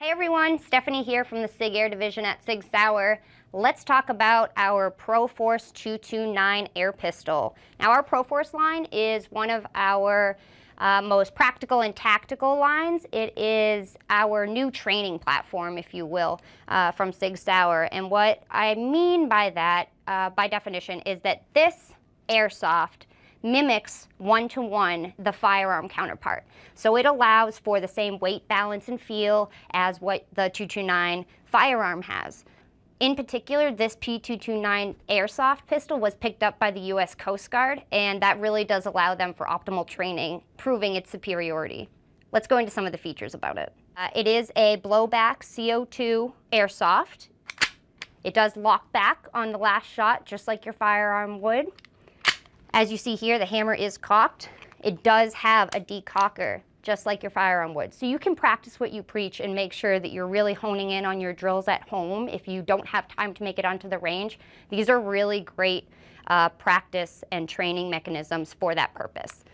Hi everyone, Stephanie here from the SIG Air division at Sig Sauer. Let's talk about our ProForce 229 air pistol. Now our ProForce line is one of our most practical and tactical lines. It is our new training platform, if you will, from Sig Sauer. And what I mean by that, by definition, is that this airsoft mimics one-to-one the firearm counterpart. So it allows for the same weight, balance, and feel as what the 229 firearm has. In particular, this P229 airsoft pistol was picked up by the US Coast Guard, and that really does allow them for optimal training, proving its superiority. Let's go into some of the features about it. It is a blowback CO2 airsoft. It does lock back on the last shot, just like your firearm would. As you see here, the hammer is cocked. It does have a decocker, just like your firearm would. So you can practice what you preach and make sure that you're really honing in on your drills at home if you don't have time to make it onto the range. These are really great practice and training mechanisms for that purpose.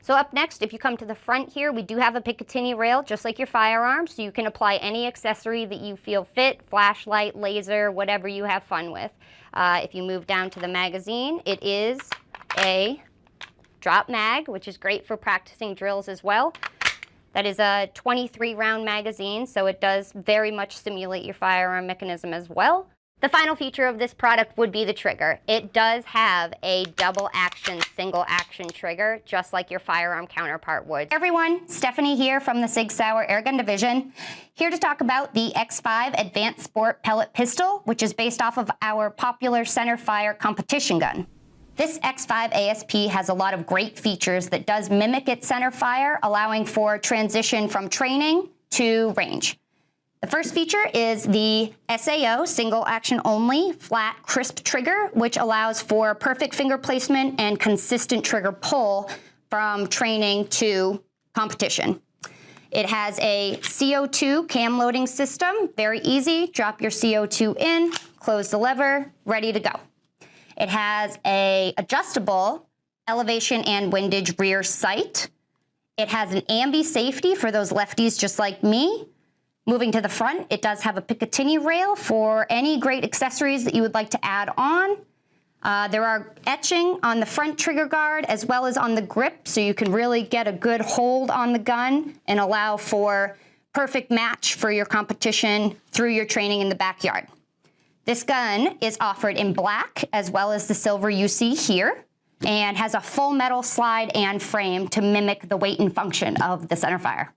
So up next, if you come to the front here, we do have a Picatinny rail, just like your firearm, so you can apply any accessory that you feel fit, flashlight, laser, whatever you have fun with. If you move down to the magazine, it is a drop mag, which is great for practicing drills as well. That is a 23 round magazine, so it does very much simulate your firearm mechanism as well. The final feature of this product would be the trigger. It does have a double action, single action trigger, just like your firearm counterpart would. Hey everyone, Stephanie here from the Sig Sauer Airgun division, here to talk about the X5 Advanced Sport Pellet Pistol, which is based off of our popular centerfire competition gun. This X5 ASP has a lot of great features that does mimic its centerfire, allowing for transition from training to range. The first feature is the SAO, single action only, flat, crisp trigger, which allows for perfect finger placement and consistent trigger pull from training to competition. It has a CO2 cam loading system, very easy. Drop your CO2 in, close the lever, ready to go. It has a adjustable elevation and windage rear sight. It has an ambi safety for those lefties just like me. Moving to the front, it does have a Picatinny rail for any great accessories that you would like to add on. There are etching on the front trigger guard as well as on the grip, so you can really get a good hold on the gun and allow for perfect match for your competition through your training in the backyard. This gun is offered in black as well as the silver you see here, and has a full metal slide and frame to mimic the weight and function of the centerfire.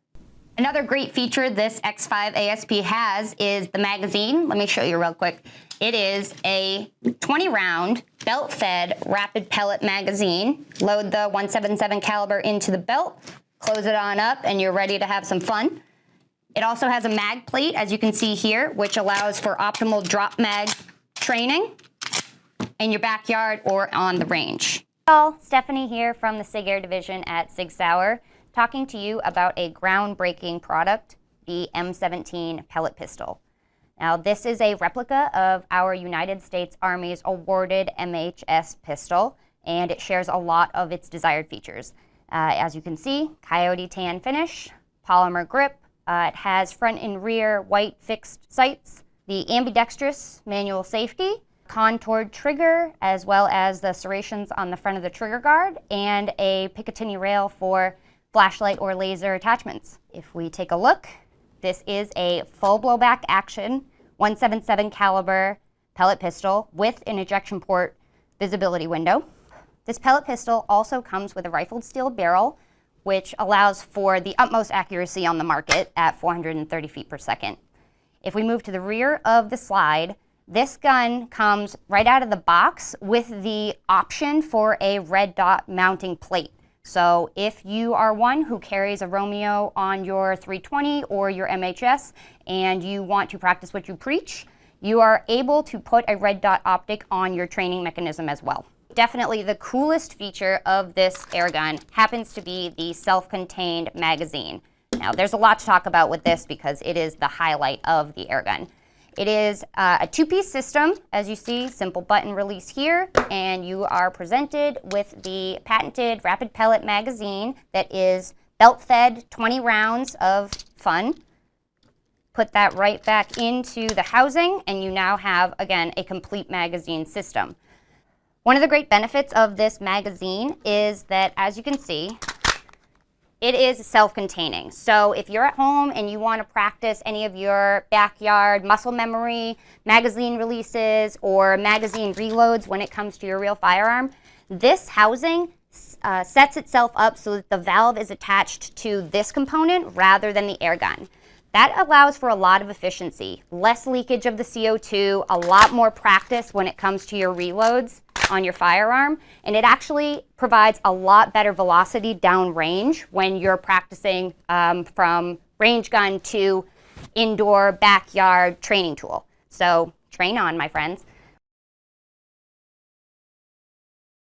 Another great feature this X5 ASP has is the magazine. Let me show you real quick. It is a 20-round belt-fed rapid pellet magazine. Load the .177 caliber into the belt, close it on up, and you're ready to have some fun. It also has a mag plate, as you can see here, which allows for optimal drop mag training in your backyard or on the range. Hello, Stephanie here from the SIG Air division at Sig Sauer, talking to you about a groundbreaking product, the M17 pellet pistol. Now, this is a replica of our United States Army's awarded MHS pistol, and it shares a lot of its desired features. As you can see, coyote tan finish, polymer grip. It has front and rear white fixed sights, the ambidextrous manual safety, contoured trigger, as well as the serrations on the front of the trigger guard, and a Picatinny rail for flashlight or laser attachments. If we take a look, this is a full blowback action .177 caliber pellet pistol with an ejection port visibility window. This pellet pistol also comes with a rifled steel barrel, which allows for the utmost accuracy on the market at 430 feet per second. If we move to the rear of the slide, this gun comes right out of the box with the option for a red dot mounting plate. So if you are one who carries a Romeo on your 320 or your MHS and you want to practice what you preach, you are able to put a red dot optic on your training mechanism as well. Definitely the coolest feature of this airgun happens to be the self-contained magazine. Now, there's a lot to talk about with this because it is the highlight of the airgun. It is a two-piece system, as you see, simple button release here, and you are presented with the patented rapid pellet magazine that is belt-fed 20 rounds of fun. put that right back into the housing, and you now have, again, a complete magazine system. One of the great benefits of this magazine is that, as you can see, it is self-containing. So if you're at home and you want to practice any of your backyard muscle memory, magazine releases, or magazine reloads when it comes to your real firearm, this housing sets itself up so that the valve is attached to this component rather than the air gun. That allows for a lot of efficiency, less leakage of the CO2, a lot more practice when it comes to your reloads on your firearm, and it actually provides a lot better velocity downrange when you're practicing from range gun to indoor backyard training tool. So train on, my friends.